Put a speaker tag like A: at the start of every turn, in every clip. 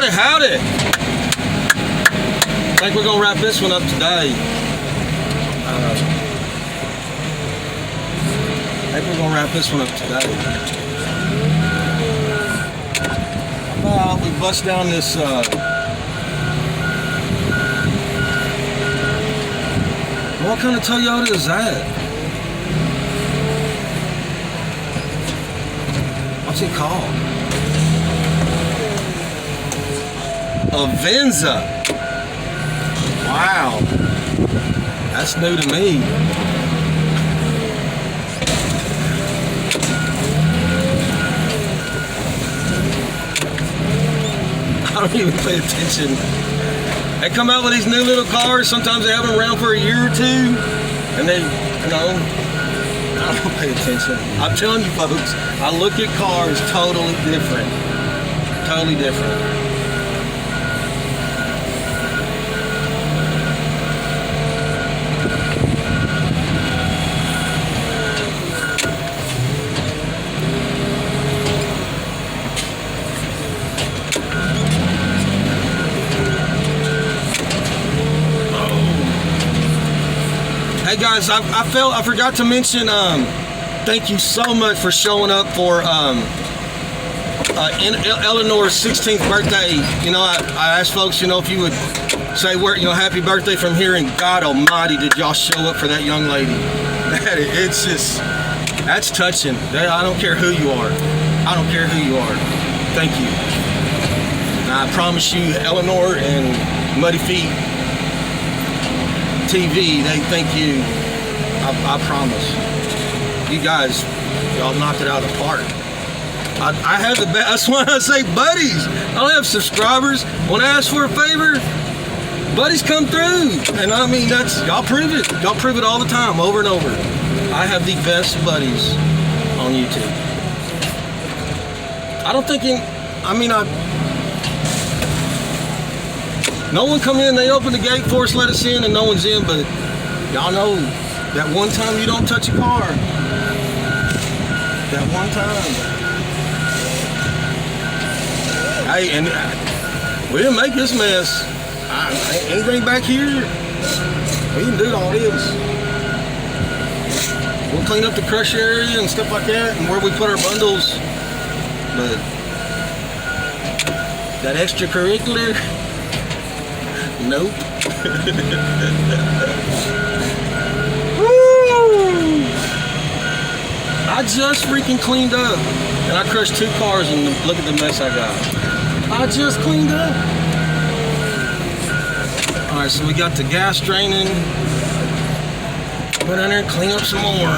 A: Howdy. I think we're gonna wrap this one up today. We bust down this what kind of Toyota is that? What's it called? Avenza. Wow. That's new to me. I don't even pay attention. They come out with these new little cars. Sometimes they have them around for a year or two, and they, I don't pay attention. I'm telling you folks, I look at cars totally different. Totally different. Hey guys, I forgot to mention, thank you so much for showing up for Eleanor's 16th birthday. You know, I asked folks, you know, if you would say, happy birthday from here, and God almighty, did y'all show up for that young lady. It's just, that's touching. I don't care who you are. I don't care who you are. Thank you. And I promise you, Eleanor and Muddy Feet TV, they thank you. I promise. You guys, y'all knocked it out of the park. I have the best. That's why I say buddies. I don't have subscribers. When I ask for a favor, buddies come through. And I mean, y'all prove it. Y'all prove it all the time, over and over. I have the best buddies on YouTube. I don't think no one come in, they open the gate for us, let us in, and no one's in, but y'all know that one time you don't touch a car. That one time. Hey, and we didn't make this mess. Anything back here, we can do all this. We'll clean up the crush area and stuff like that, and where we put our bundles, but that extracurricular, nope. Woo! I just freaking cleaned up, and I crushed 2 cars, and look at the mess I got. I just cleaned up. All right, so we got the gas draining. Go down there and clean up some more.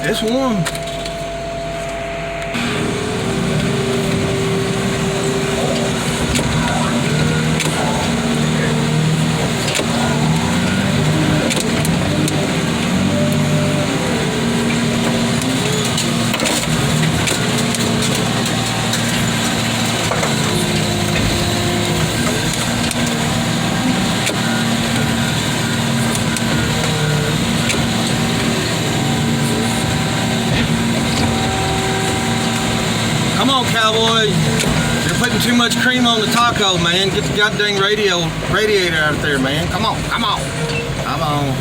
A: It's warm. Come on, cowboy. You're putting too much cream on the taco, man. Get the goddamn radiator out there, man. Come on, come on, come on.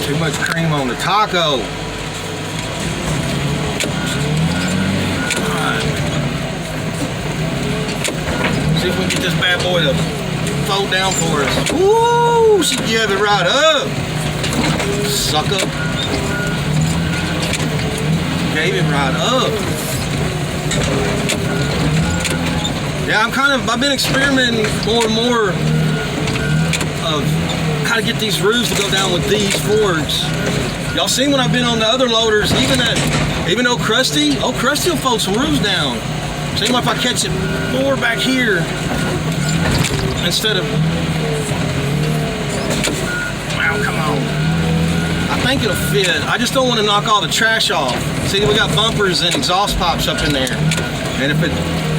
A: Too much cream on the taco. Alright. See if we can get this bad boy to fold down for us. Woo! She gave it right up. Sucker. Gave it right up. Yeah, I've been experimenting more and more of how to get these roofs to go down with these Fords. Y'all seen when I've been on the other loaders, even Old Krusty will fold some roofs down. Seems like if I catch it more back here instead of, wow, come on. I think it'll fit. I just don't want to knock all the trash off. See, we got bumpers and exhaust pipes up in there. And if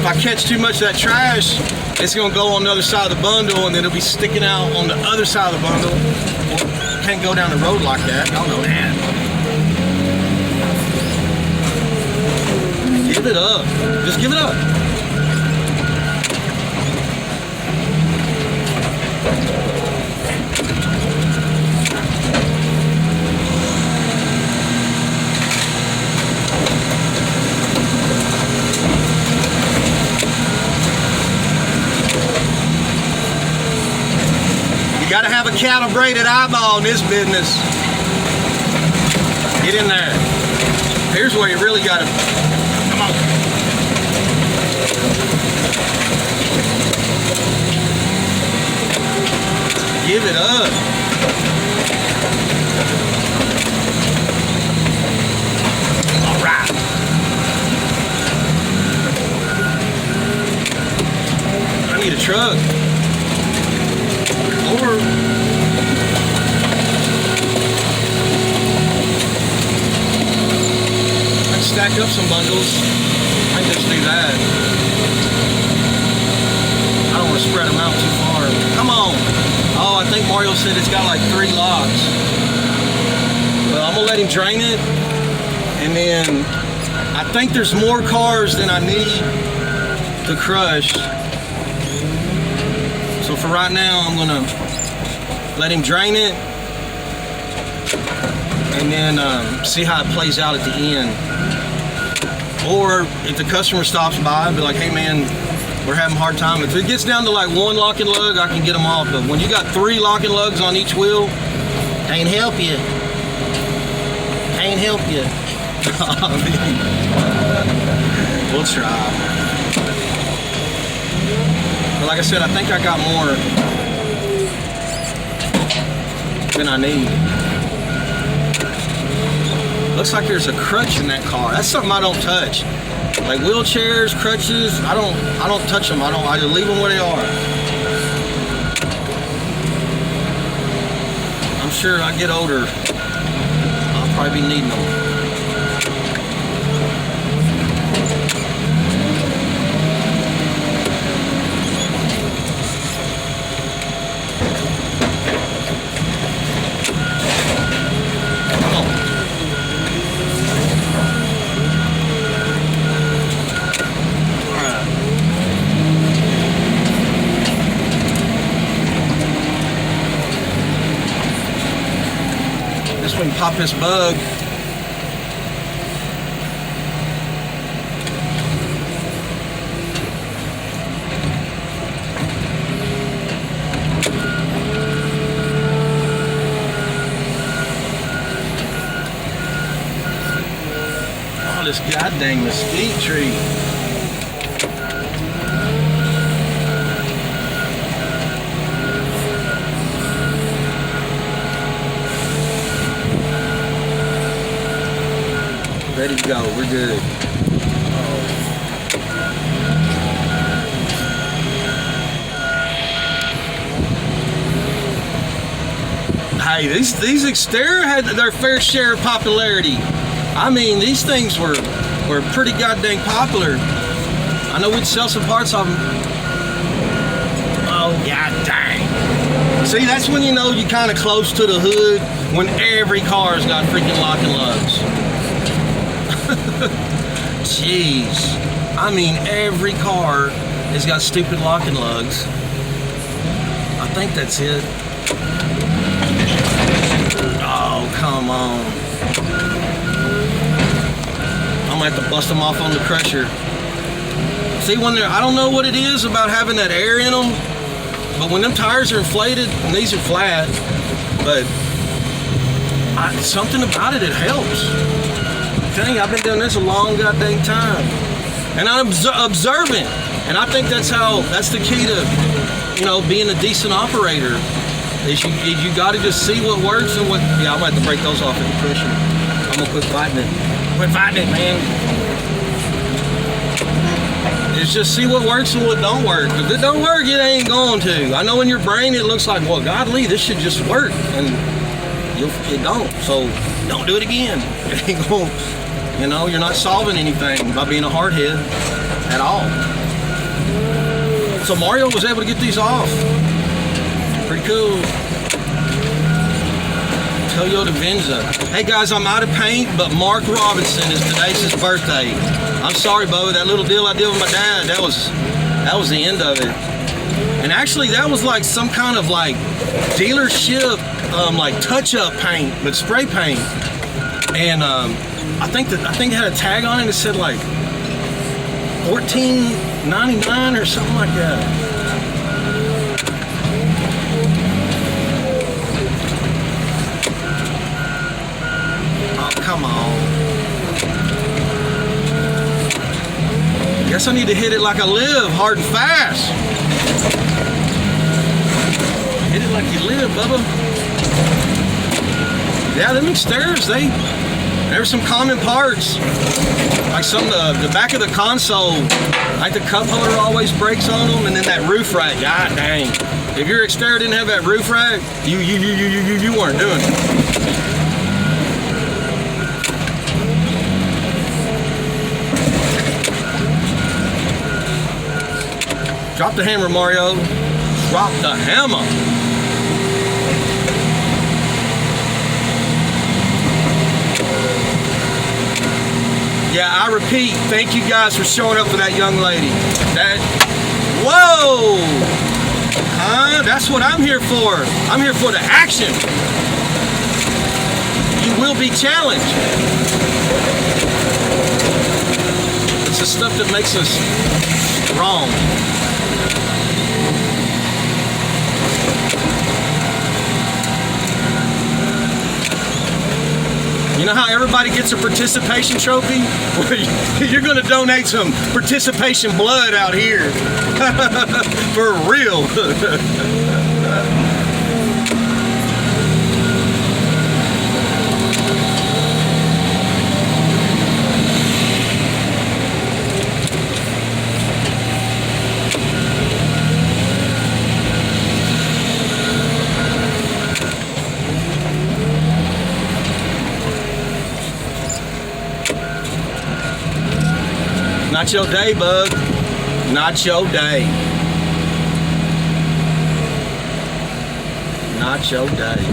A: I catch too much of that trash, it's gonna go on the other side of the bundle and then it'll be sticking out on the other side of the bundle. Well, can't go down the road like that. Y'all know that. Give it up. Just give it up. Gotta have a calibrated eyeball in this business. Get in there. Here's where you really gotta, come on. Give it up. All right. I need a truck. Or I can stack up some bundles. I can just do that. I don't want to spread them out too far. Come on. Oh, I think Mario said it's got like 3 locks. Well, I'm gonna let him drain it, and then I think there's more cars than I need to crush. So for right now, I'm gonna let him drain it and then see how it plays out at the end. Or if the customer stops by, I'll be like, hey man, we're having a hard time. If it gets down to like 1 lock and lug, I can get them off. But when you got 3 lock and lugs on each wheel, can't help you. Can't help you. We'll try. But like I said, I think I got more than I need. Looks like there's a crutch in that car. That's something I don't touch. Like wheelchairs, crutches, I don't touch them. I just leave them where they are. I'm sure I get older, I'll probably be needing them. Pop this bug. Oh, this goddamn mesquite tree. Ready to go. We're good. Hey, these Xterra had their fair share of popularity. I mean, these things were pretty goddamn popular. I know we'd sell some parts of them. Oh, god dang. See, that's when you know you're kind of close to the hood, when every car's got freaking locking lugs. Jeez. I mean, every car has got stupid locking lugs. I think that's it. Oh, come on. I'm gonna have to bust them off on the crusher. See, when they're, I don't know what it is about having that air in them, but when them tires are inflated, and these are flat, but something about it, it helps. Dang, I've been doing this a long goddamn time. And I'm observant. And I think that's the key to, you know, being a decent operator. Is you got to just see what works and what. Yeah, I'm gonna have to break those off at the cushion. I'm gonna quit fighting it. Quit fighting it, man. It's just see what works and what don't work. If it don't work, it ain't going to. I know in your brain it looks like, well, godly, this should just work, and it don't. So don't do it again. It ain't going. You know, you're not solving anything by being a hardhead at all. So Mario was able to get these off. Pretty cool. Toyota Venza. Hey guys, I'm out of paint, but Mark Robinson is today's his birthday. I'm sorry, Bo, that little deal I did with my dad, that was the end of it. And actually, that was like some kind of like dealership, like touch-up paint, but spray paint. And I think it had a tag on it that said like $14.99 or something like that. Come on. Guess I need to hit it like I live, hard and fast. Hit it like you live, Bubba. Yeah, them Xterras, there's some common parts. Like the back of the console, like the cup holder always breaks on them, and then that roof rack, god dang. If your Xterra didn't have that roof rack, you weren't doing it. Drop the hammer, Mario. Drop the hammer. Yeah, I repeat, thank you guys for showing up for that young lady. Whoa! Huh? That's what I'm here for. I'm here for the action. You will be challenged. It's the stuff that makes us strong. You know how everybody gets a participation trophy? Well, you're going to donate some participation blood out here. For real. Not your day, bug. Not your day. Not your day.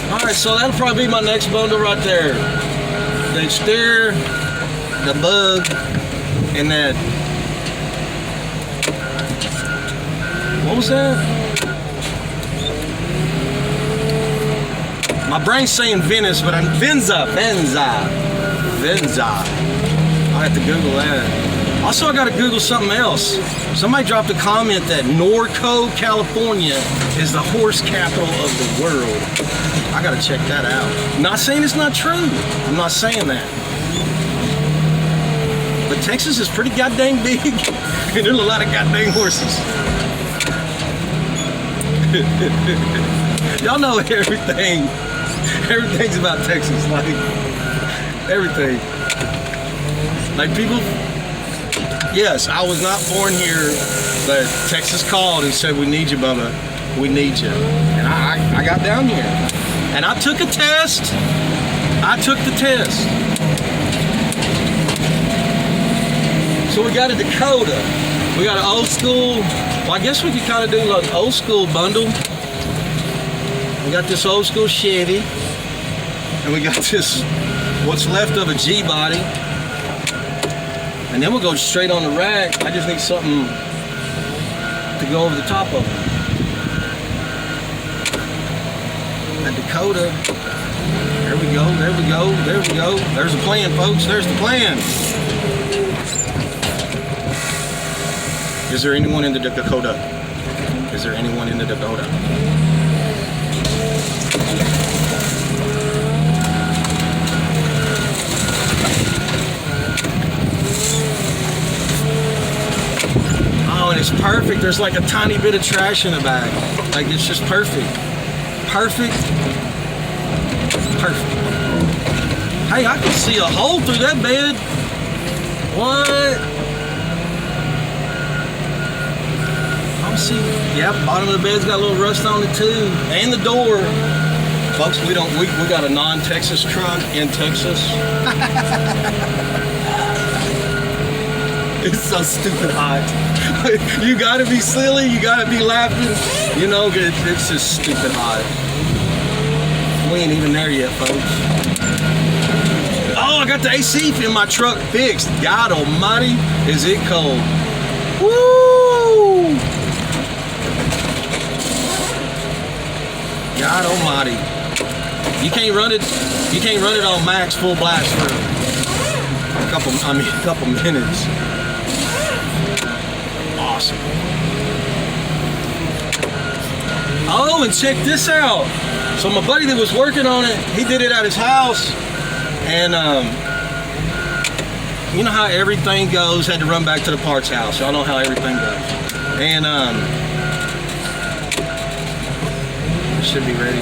A: Alright, so that'll probably be my next bundle right there. The Xterra, the bug, and that. What was that? My brain's saying Venice, but I'm Venza. I'll have to Google that. Also, I gotta Google something else. Somebody dropped a comment that Norco, California is the horse capital of the world. I gotta check that out. I'm not saying it's not true. I'm not saying that. But Texas is pretty goddamn big, and there's a lot of goddamn horses. Y'all know everything. Everything's about Texas, like everything. Like people, yes, I was not born here, but Texas called and said, "We need you, Bubba. We need you." And I got down here, and I took a test. I took the test. So we got a Dakota. We got an old school. Well, I guess we could kind of do like an old school bundle. We got this old school Chevy, and we got this what's left of a G body, and then we'll go straight on the rack. I just need something to go over the top of it. That Dakota. There we go. There we go. There we go. There's the plan, folks. There's the plan. Is there anyone in the Dakota? Is there anyone in the Dakota? Oh, and it's perfect. There's like a tiny bit of trash in the bag. Like, it's just perfect. Perfect. Perfect. Hey, I can see a hole through that bed. What? See, yep, bottom of the bed's got a little rust on it too, and the door. Folks, we got a non-Texas truck in Texas. It's so stupid hot. You gotta be silly, you gotta be laughing. You know, it's just stupid hot. We ain't even there yet, folks. Oh, I got the AC in my truck fixed. God almighty, is it cold. Woo! God almighty. You can't run it on max full blast for a couple minutes. Awesome. Oh, and check this out. So my buddy that was working on it, he did it at his house, and you know how everything goes, had to run back to the parts house. Y'all know how everything goes. And should be ready.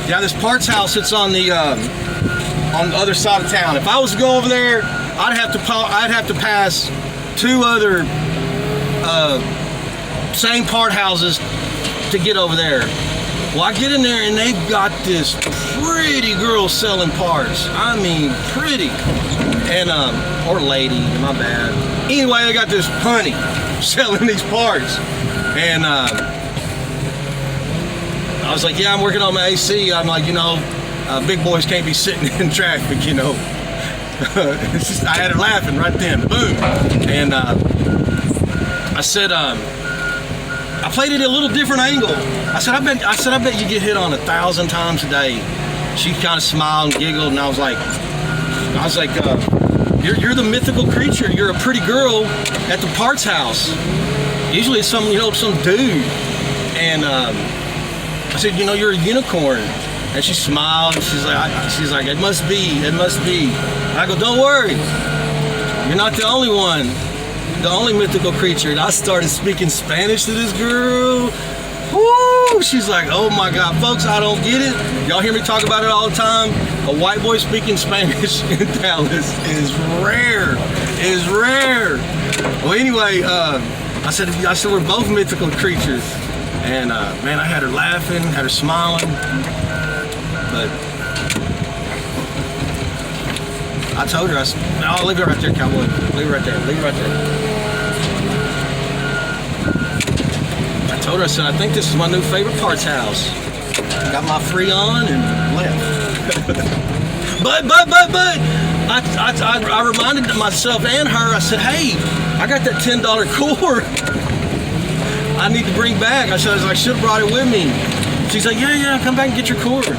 A: Yeah, this parts house, it's on the other side of town. If I was to go over there, I'd have to pass two other same part houses to get over there. Well, I get in there and they've got this pretty girl selling parts. I mean, pretty. And or lady, my bad. Anyway, they got this honey selling these parts. And I was like, yeah, I'm working on my AC. I'm like, you know, big boys can't be sitting in traffic, you know. It's just, I had her laughing right then, boom. And I said, I played it at a little different angle. I said, I bet you get hit on 1,000 times a day. She kind of smiled and giggled, and I was like, you're the mythical creature. You're a pretty girl at the parts house. Usually it's some dude. And I said, you know, you're a unicorn. And she smiled, and she's like, it must be. And I go, don't worry, you're not the only one, the only mythical creature. And I started speaking Spanish to this girl. Woo! She's like, oh my God, folks, I don't get it. Y'all hear me talk about it all the time. A white boy speaking Spanish in Dallas is rare. Is rare. Well, anyway, I said we're both mythical creatures, and man, I had her laughing, had her smiling, but I told her, I'll leave it right there, cowboy. Leave it right there. Leave it right there. I told her, I said, I think this is my new favorite parts house. Got my Freon and left. but I reminded myself and her, I said, hey, I got that $10 cord I need to bring back. I should have brought it with me. She's like, yeah, come back and get your cord.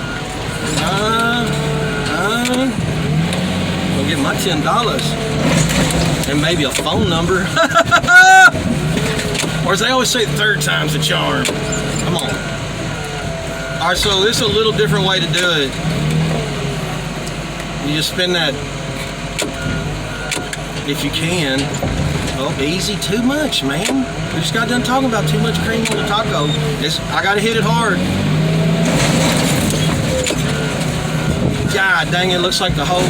A: I'll get my $10 and maybe a phone number. Or as they always say, third time's the charm. Come on. All right, so this is a little different way to do it. You just spin that, if you can. Oh, easy, too much, man. We just got done talking about too much cream on the taco. I gotta hit it hard. God dang it, looks like the whole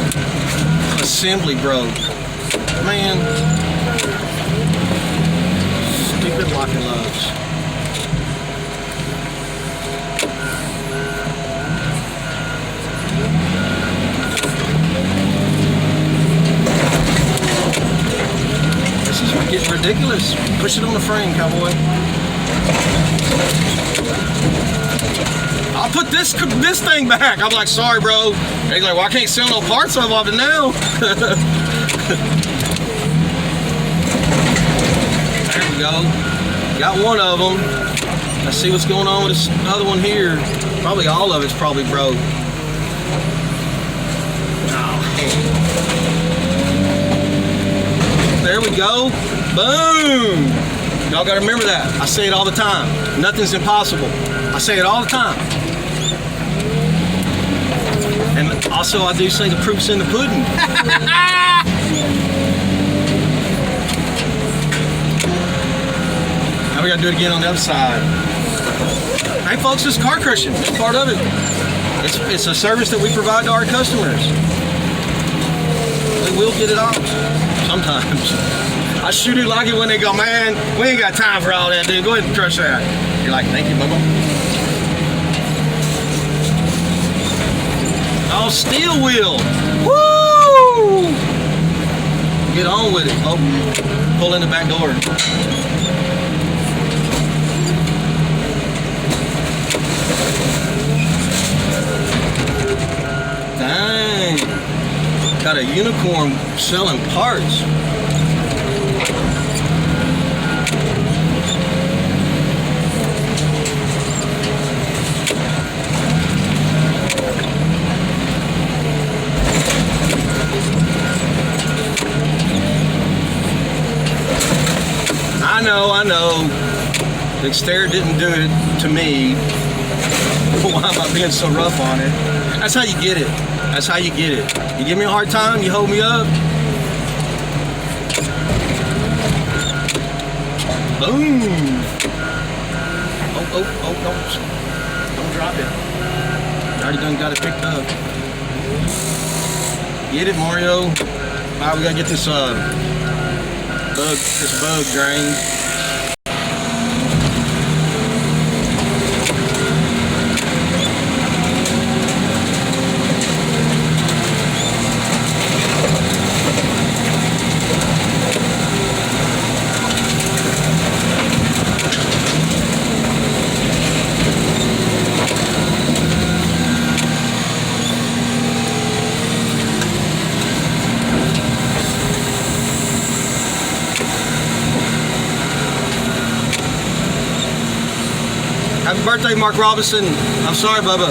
A: assembly broke. Man. Stupid lock and loads. This is getting ridiculous. Push it on the frame, cowboy. I'll put this thing back. I'm like, sorry, bro. He's like, well, I can't sell no parts of it now. There we go. Got one of them. Let's see what's going on with this other one here. Probably all of it's probably broke. Oh, there we go. Boom. Y'all gotta remember that. I say it all the time. Nothing's impossible. I say it all the time. And also I do say the proof's in the pudding. Now we gotta do it again on the other side. Hey folks, this is car crushing. It's part of it. It's a service that we provide to our customers. We will get it off sometimes. I sure do like it when they go, man, we ain't got time for all that, dude. Go ahead and crush that. You're like, thank you, Bubba. Oh, steel wheel. Woo! Get on with it. Oh, pull in the back door. Dang. Got a unicorn selling parts. I know. The Xterra didn't do it to me. Why am I being so rough on it? That's how you get it. That's how you get it. You give me a hard time, you hold me up. Boom. Oh, don't drop it. I already done got it picked up. Get it, Mario. All right, we gotta get this bug drained. Happy birthday, Mark Robinson. I'm sorry, Bubba.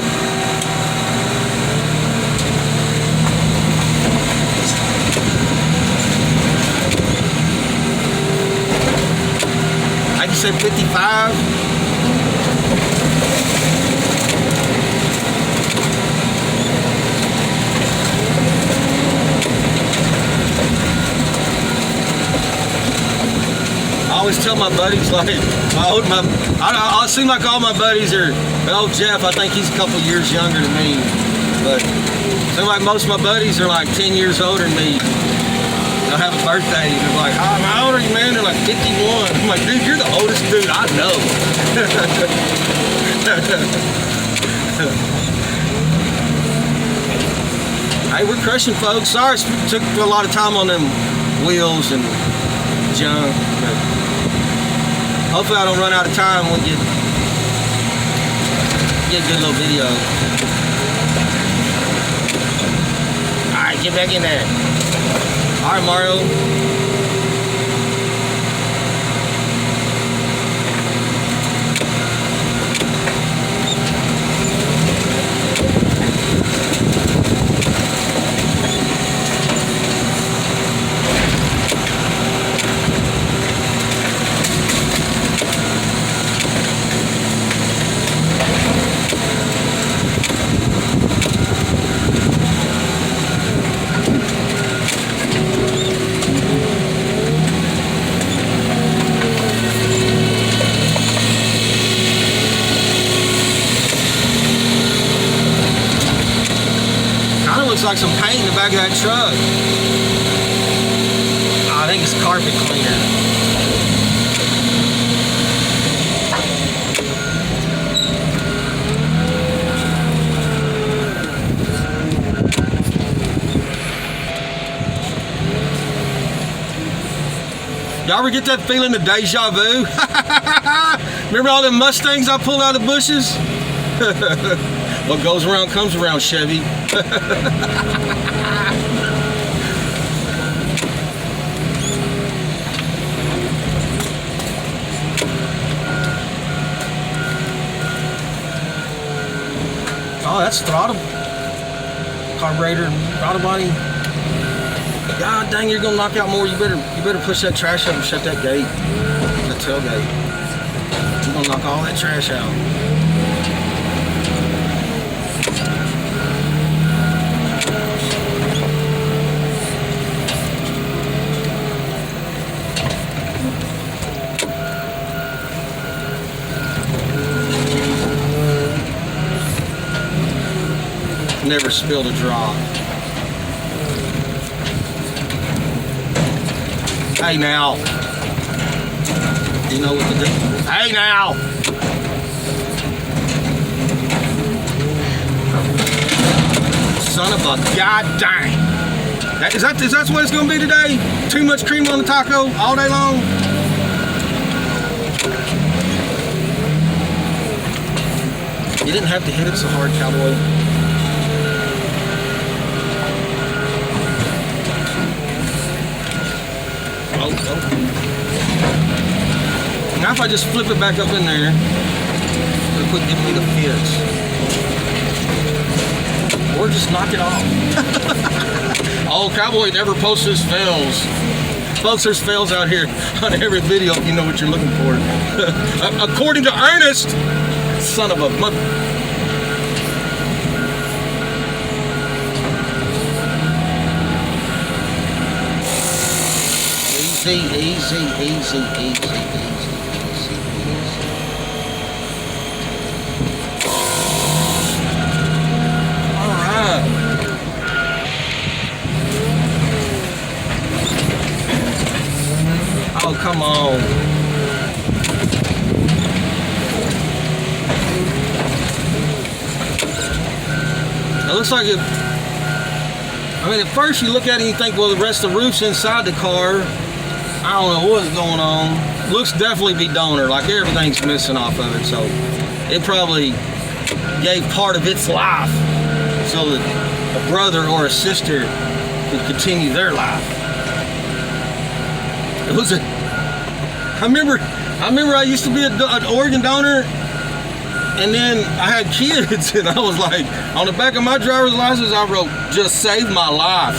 A: I just said 55. I always tell my buddies, like, I seem like all my buddies are, well, Jeff, I think he's a couple years younger than me, but it seems like most of my buddies are like 10 years older than me. They'll have a birthday, and they're like, oh, how old are you, man? They're like 51. I'm like, dude, you're the oldest dude I know. Hey, we're crushing, folks. Sorry it took a lot of time on them wheels and junk, but hopefully I don't run out of time when we get a good little video. Alright, get back in there. Alright, Mario. some paint in the back of that truck. I think it's carpet cleaner. Y'all ever get that feeling of deja vu? Remember all them Mustangs I pulled out of the bushes? What goes around comes around, Chevy. Oh, that's throttle. Carburetor, throttle body. God dang, you're gonna knock out more. You better push that trash up and shut that gate. That tailgate. You're gonna knock all that trash out. Never spilled a drop. Hey now. You know what to do. Hey now. Son of a god dang. Is that what it's gonna be today? Too much cream on the taco all day long? You didn't have to hit it so hard, cowboy. Oh. Now if I just flip it back up in there, it'll quit giving me the fits. Or just knock it off. Oh, cowboy never posts his fails. Folks, there's fails out here on every video if you know what you're looking for. According to Ernest, son of a mother. Easy. All right. Oh, come on. It looks like it. I mean, at first you look at it and you think, well, the rest of the roof's inside the car. I don't know what's going on. Looks definitely be donor, like everything's missing off of it, so it probably gave part of its life so that a brother or a sister could continue their life. It was I remember I used to be an organ donor, and then I had kids, and I was like, on the back of my driver's license, I wrote, "Just save my life."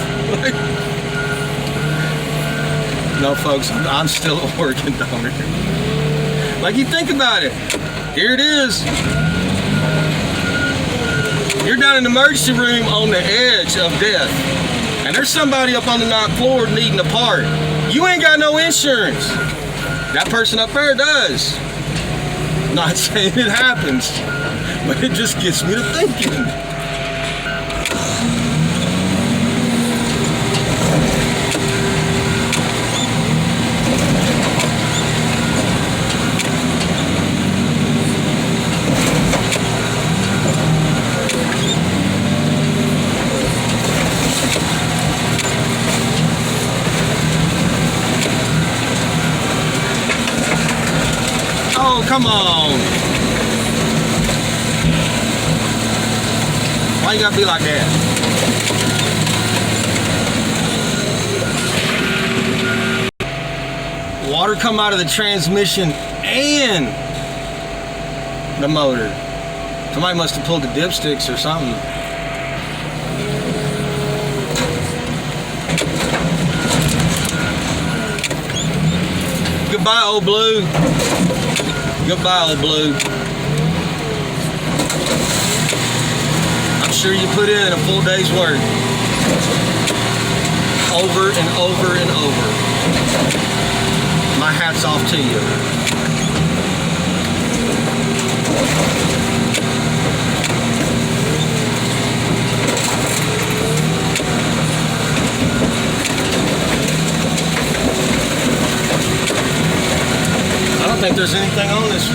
A: No, folks, I'm still an organ donor. Like, you think about it. Here it is. You're down in the emergency room on the edge of death. And there's somebody up on the 9th floor needing a part. You ain't got no insurance. That person up there does. Not saying it happens, but it just gets me to thinking. Oh, come on. Why you gotta be like that? Water come out of the transmission and the motor. Somebody must have pulled the dipsticks or something. Goodbye, old blue. Goodbye, old blue. I'm sure you put in a full day's work. Over and over and over. My hat's off to you. if there's anything on this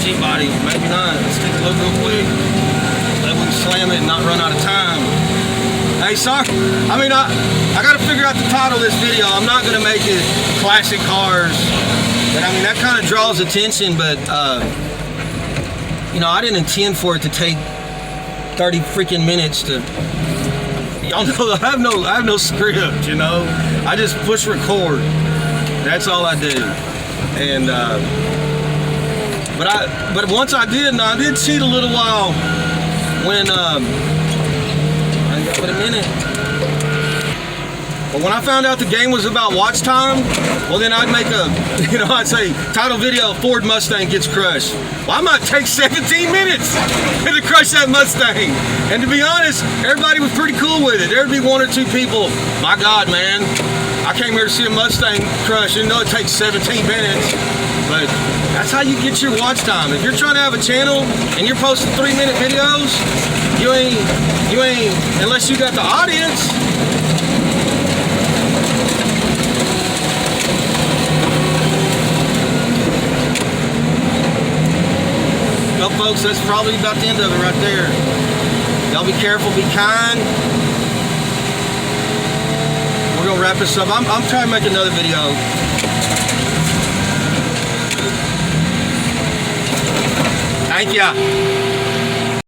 A: G-body. Maybe not. Let's take a look real quick. Let me slam it and not run out of time. Hey, sorry. I mean, I got to figure out the title of this video. I'm not going to make it classic cars. But I mean, that kind of draws attention, but you know, I didn't intend for it to take 30 freaking minutes to, y'all know, I have no script, you know. I just push record. That's all I do. And but once I did cheat a little while when wait a minute. But when I found out the game was about watch time, well then I'd make a, you know, I'd say title video, Ford Mustang gets crushed. Well, I might take 17 minutes to crush that Mustang. And to be honest, everybody was pretty cool with it. There'd be one or two people, my God, man, I came here to see a Mustang crush. You know it takes 17 minutes, but that's how you get your watch time. If you're trying to have a channel and you're posting 3-minute videos, you ain't, unless you got the audience. Well, folks, that's probably about the end of it right there. Y'all be careful, be kind. We're gonna wrap this up. I'm trying to make another video. Thank ya.